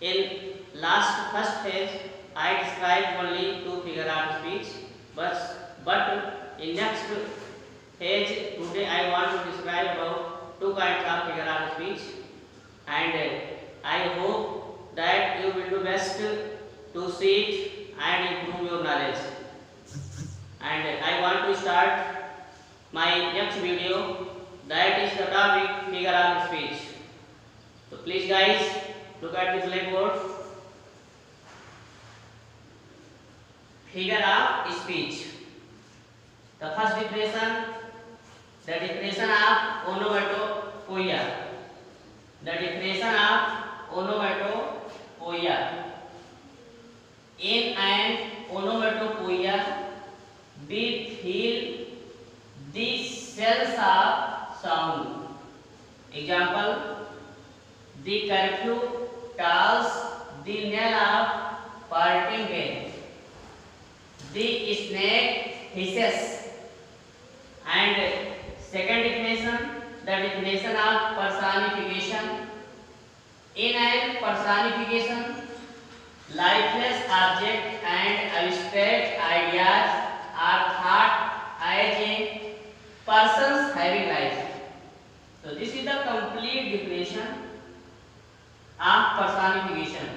In last first phase, I described only two figure art speech, but in next phase today I want to describe about two kinds of figure art speech, and I hope that you will do best to see it and improve your knowledge. And I want to start my next video, that is the topic figure art speech. So please guys, look at the blackboard. Figure of speech. The first definition, the definition of onomatopoeia. The definition of onomatopoeia. In an onomatopoeia, we feel the cells of sound. Example: the curfew tolls the knell of parting bell. The snake hisses. And second definition, the definition of personification. In an personification, lifeless object and abstract ideas are thought as a persons having life. So this is the complete definition of personification,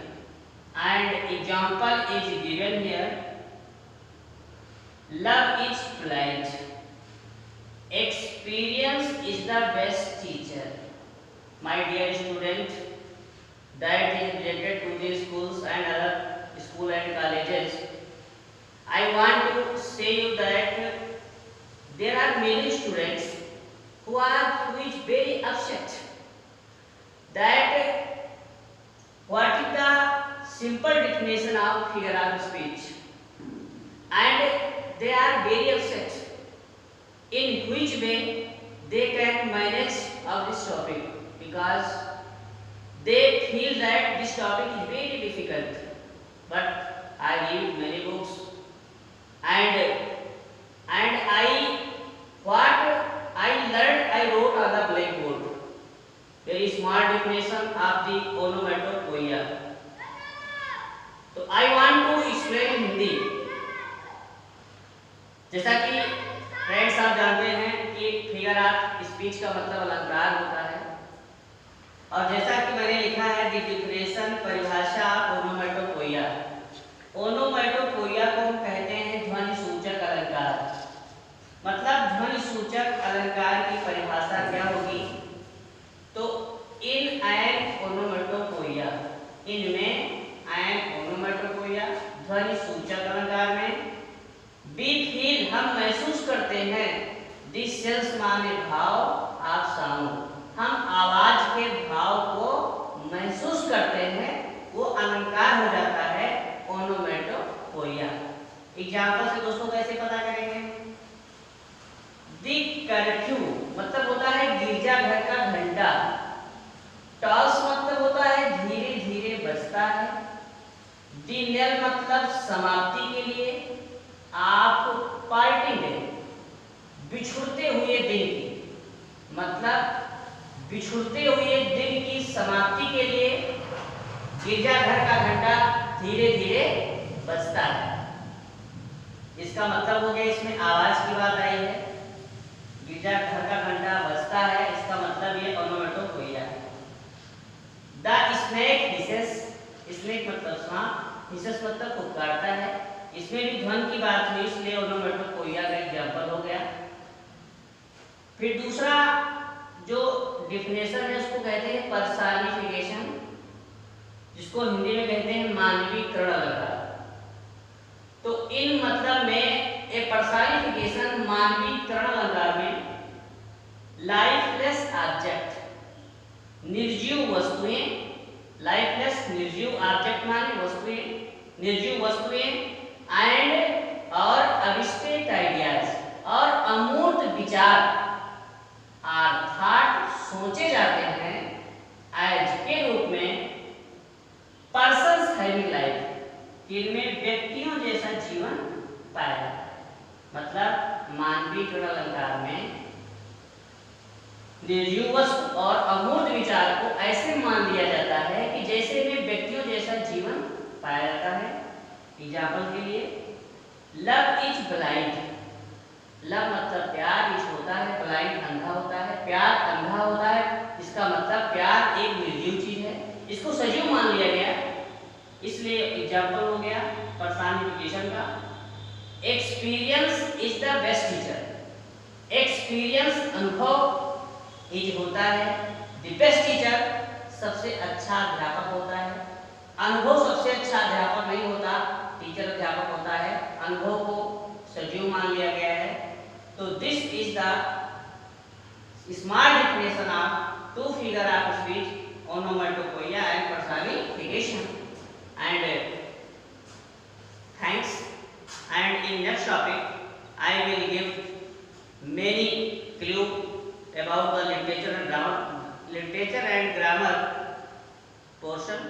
and example is given here. Love is blind. Experience is the best teacher. My dear student, that is related to the schools and other school and colleges. I want to say you that there are many students who is very upset that what is the simple definition of figure of speech, and they are very upset in which way they can manage of this topic, because they feel that this topic is very difficult. But I read many books, and what I learned I wrote on the blackboard. Very small definition of the onomatopoeia. तो I want to explain in Hindi. जैसा कि friends आप जानते हैं कि figure of speech का मतलब अलंकार होता है, और जैसा कि मैंने लिखा है द डिफिनेशन, परिभाषा ओनोमेटोपोइया. ओनोमेटोपोइया को हम कहते हैं ध्वनि सूचक अलंकार. मतलब ध्वनि सूचक अलंकार की परिभाषा क्या होगी? तो इन एन ओनोमेटोपोइया, इनमें एन ओनोमेटोपोइया ध्वनि सूचक अलंकार में बी फील हम महसूस करते हैं, दिस सेल्स माने भाव ऑफ साउंड, हम आवाज के भाव को महसूस करते हैं, वो अलंकार हो जाता है ओनोमेटोपोइया. एग्जांपल से दोस्तों कैसे पता करेंगे? दी कर्फ्यू मतलब होता है गिरजाघर का घंटा. टॉल्स मतलब होता है धीरे धीरे बजता है. दी नेल मतलब समाप्ति के लिए, आप पार्टिंग डे बिछुड़ते हुए दिन की, मतलब बिछुड़ते हुए दिन की समाप्ति के लिए गिरजाघर का घंटा धीरे धीरे बजता है. इसका मतलब हो गया, इसमें आवाज की बात आई है. गिरजाघर का घंटा बजता है, इसका मतलब ये ओनोमेटोपोइया है. द स्नेक हिसेस, स्नेक मतलब सांप, हिसेस मतलब पुकारता है. इसमें भी ध्वनि की बात हुई, इसलिए ओनोमेटोपोइया का एग्जाम्पल हो गया. फिर दूसरा जो डिफिनेशन है उसको कहते हैं पर्सनिफिकेशन, जिसको हिंदी में कहते हैं मानवीकरण अलंकार. तो इन मतलब में ए पर्सनिफिकेशन मानवीकरण अलंकार में लाइफलेस ऑब्जेक्ट, निर्जीव वस्तुएं, लाइफलेस निर्जीव ऑब्जेक्ट माने वस्तुएं, निर्जीव वस्तुएं एंड और अब्स्ट्रैक्ट आइडियाज और अमूर्त विचार अर्थात सोचे जाते हैं एज के रूप में पर्सन्स हैविंग लाइफ, जिनमें व्यक्तियों जैसा जीवन पाया. मतलब मानवीय अलंकार में निर्जीवस और अमूर्त विचार को ऐसे मान लिया जाता है कि जैसे में व्यक्तियों जैसा जीवन पाया जाता है। एग्जाम्पल के लिए, लव इज ब्लाइंड। लव मतलब प्यार, इज होता है, ब्लाइंड अंधा होता है, प्यार अंधा होता है। इसका मतलब प्यार एक निर्जीव चीज है, इसको सजीव मान लिया गया, इसलिए एग्जाम्पल हो गया पर्सनिफिकेशन का। Experience is the best teacher. Experience अनुभव इज होता है द बेस्ट टीचर, सबसे अच्छा अध्यापक होता है। अनुभव सबसे अच्छा अध्यापक नहीं होता, टीचर अध्यापक होता है। अनुभव को सजीव मान लिया गया है। तो this is the smart definition of two figure of speech, onomatopoeia and personification. And thanks, and in next topic I will give many clue about the literature and grammar portion.